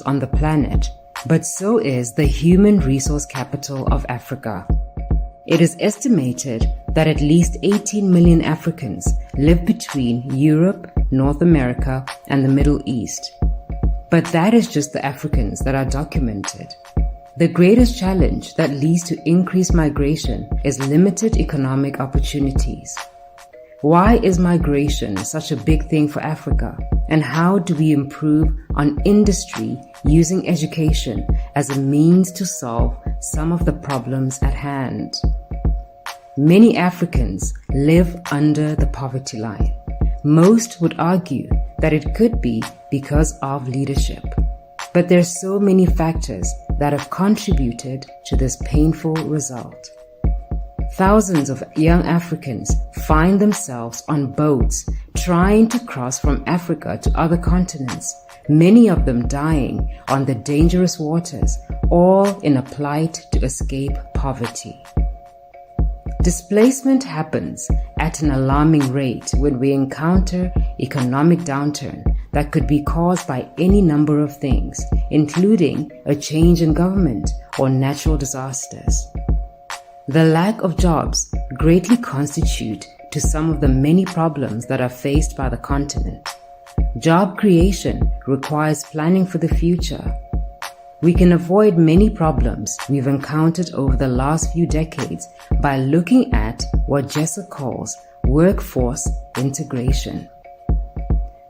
on the planet, but so is the human resource capital of Africa. It is estimated that at least 18 million Africans live between Europe, North America, and the Middle East. But that is just the Africans that are documented. The greatest challenge that leads to increased migration is limited economic opportunities. Why is migration such a big thing for Africa? And how do we improve on industry using education as a means to solve some of the problems at hand? Many Africans live under the poverty line. Most would argue that it could be because of leadership. But there are so many factors that have contributed to this painful result. Thousands of young Africans find themselves on boats trying to cross from Africa to other continents, many of them dying on the dangerous waters, all in a plight to escape poverty. Displacement happens at an alarming rate when we encounter economic downturn that could be caused by any number of things, including a change in government or natural disasters. The lack of jobs greatly contribute to some of the many problems that are faced by the continent. Job creation requires planning for the future. We can avoid many problems we've encountered over the last few decades by looking at what Jessa calls workforce integration.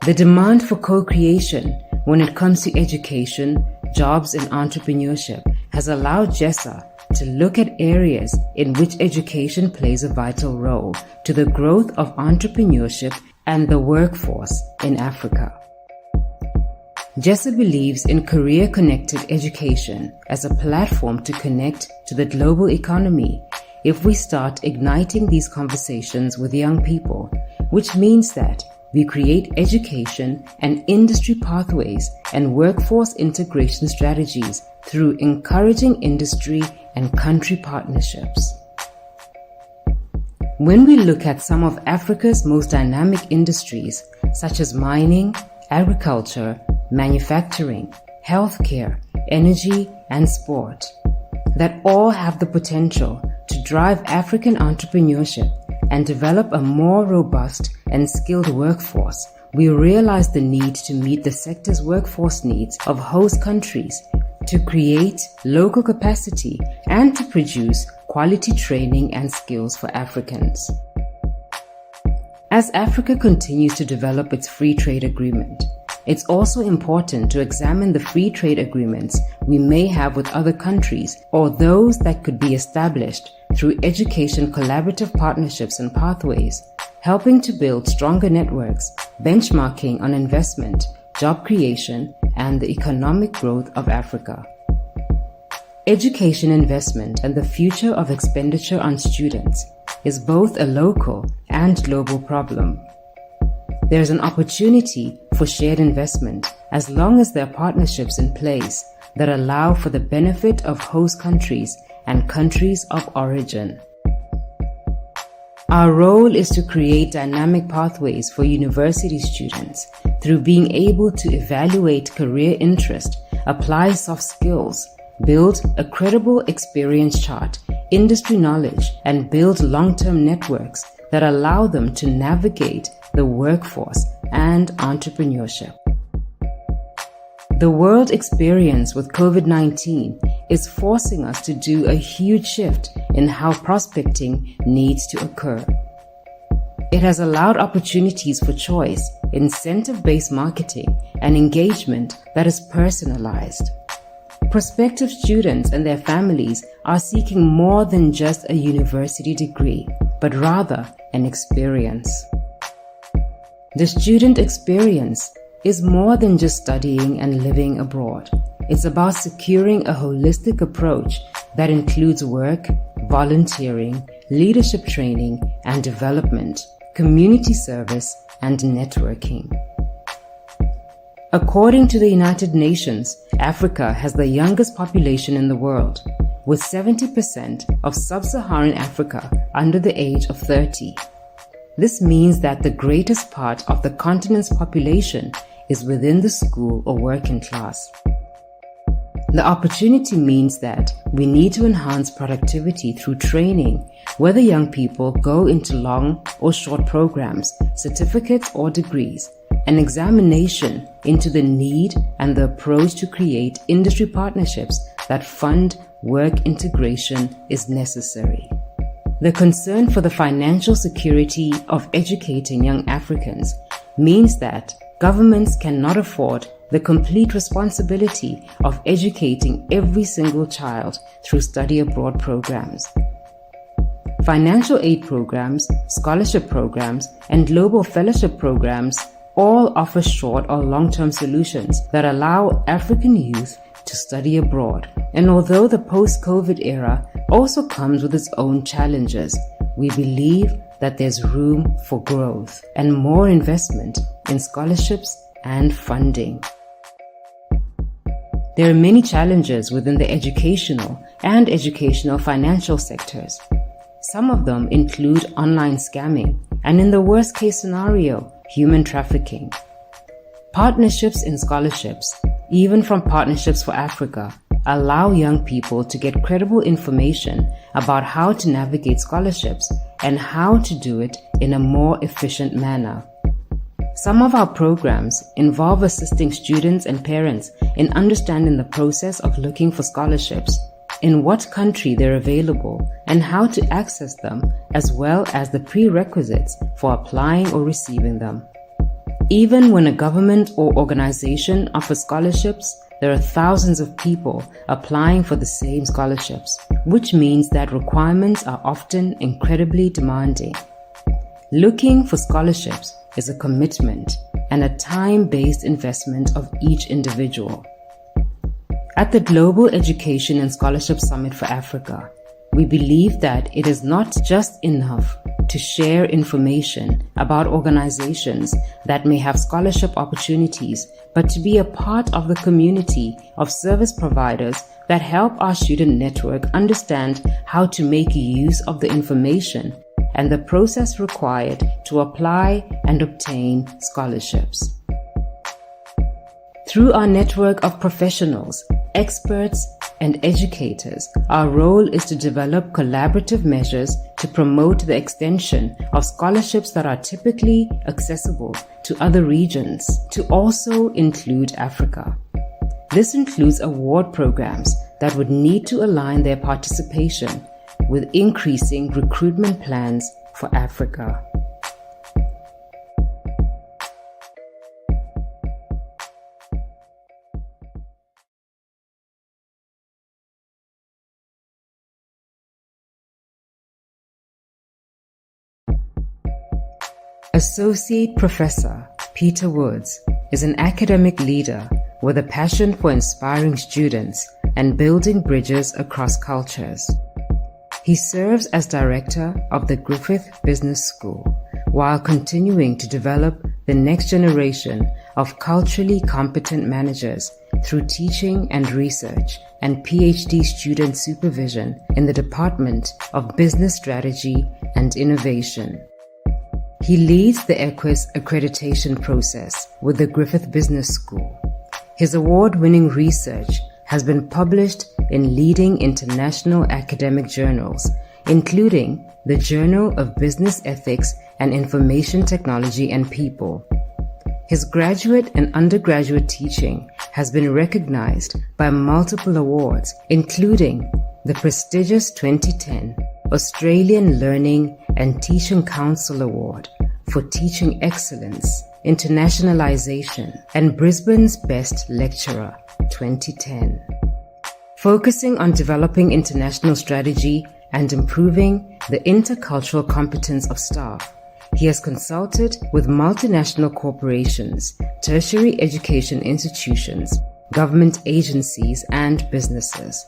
The demand for co-creation when it comes to education, jobs, and entrepreneurship has allowed Jessa to look at areas in which education plays a vital role to the growth of entrepreneurship and the workforce in Africa. Jessa believes in career-connected education as a platform to connect to the global economy if we start igniting these conversations with young people, which means that we create education and industry pathways and workforce integration strategies through encouraging industry and country partnerships. When we look at some of Africa's most dynamic industries, such as mining, agriculture, manufacturing, healthcare, energy, and sport, that all have the potential to drive African entrepreneurship and develop a more robust and skilled workforce, we realize the need to meet the sector's workforce needs of host countries to create local capacity and to produce quality training and skills for Africans. As Africa continues to develop its free trade agreement, it's also important to examine the free trade agreements we may have with other countries or those that could be established through education collaborative partnerships and pathways, helping to build stronger networks, benchmarking on investment, job creation, and the economic growth of Africa. Education investment and the future of expenditure on students is both a local and global problem. There is an opportunity for shared investment as long as there are partnerships in place that allow for the benefit of host countries and countries of origin. Our role is to create dynamic pathways for university students through being able to evaluate career interest, apply soft skills, build a credible experience chart, industry knowledge, and build long-term networks that allow them to navigate the workforce and entrepreneurship. The world experience with COVID-19 is forcing us to do a huge shift in how prospecting needs to occur. It has allowed opportunities for choice, incentive-based marketing, and engagement that is personalized. Prospective students and their families are seeking more than just a university degree, but rather an experience. The student experience is more than just studying and living abroad. It's about securing a holistic approach that includes work, volunteering, leadership training and development, community service, and networking. According to the United Nations, Africa has the youngest population in the world, with 70% of sub-Saharan Africa under the age of 30. This means that the greatest part of the continent's population is within the school or working class. The opportunity means that we need to enhance productivity through training, whether young people go into long or short programs, certificates or degrees, an examination into the need and the approach to create industry partnerships that fund work integration is necessary. The concern for the financial security of educating young Africans means that governments cannot afford the complete responsibility of educating every single child through study abroad programs. Financial aid programs, scholarship programs, and global fellowship programs all offer short or long-term solutions that allow African youth to study abroad. And although the post-COVID era also comes with its own challenges, we believe that there's room for growth and more investment in scholarships and funding. There are many challenges within the educational and educational financial sectors. Some of them include online scamming and, in the worst case scenario, human trafficking. Partnerships in scholarships, even from Partnerships for Africa, allow young people to get credible information about how to navigate scholarships and how to do it in a more efficient manner. Some of our programs involve assisting students and parents in understanding the process of looking for scholarships, in what country they're available, and how to access them, as well as the prerequisites for applying or receiving them. Even when a government or organization offers scholarships, there are thousands of people applying for the same scholarships, which means that requirements are often incredibly demanding. Looking for scholarships is a commitment and a time-based investment of each individual. At the Global Education and Scholarship Summit for Africa, we believe that it is not just enough to share information about organizations that may have scholarship opportunities, but to be a part of the community of service providers that help our student network understand how to make use of the information and the process required to apply and obtain scholarships. Through our network of professionals, experts, and educators, our role is to develop collaborative measures to promote the extension of scholarships that are typically accessible to other regions to also include Africa. This includes award programs that would need to align their participation with increasing recruitment plans for Africa. Associate Professor Peter Woods is an academic leader with a passion for inspiring students and building bridges across cultures. He serves as director of the Griffith Business School while continuing to develop the next generation of culturally competent managers through teaching and research and PhD student supervision in the Department of Business Strategy and Innovation. He leads the EQUIS accreditation process with the Griffith Business School. His award-winning research has been published in leading international academic journals, including the Journal of Business Ethics and Information Technology and People. His graduate and undergraduate teaching has been recognized by multiple awards, including the prestigious 2010 Australian Learning and Teaching Council Award for Teaching Excellence, Internationalization, and Brisbane's Best Lecturer 2010. Focusing on developing international strategy and improving the intercultural competence of staff, he has consulted with multinational corporations, tertiary education institutions, government agencies, and businesses.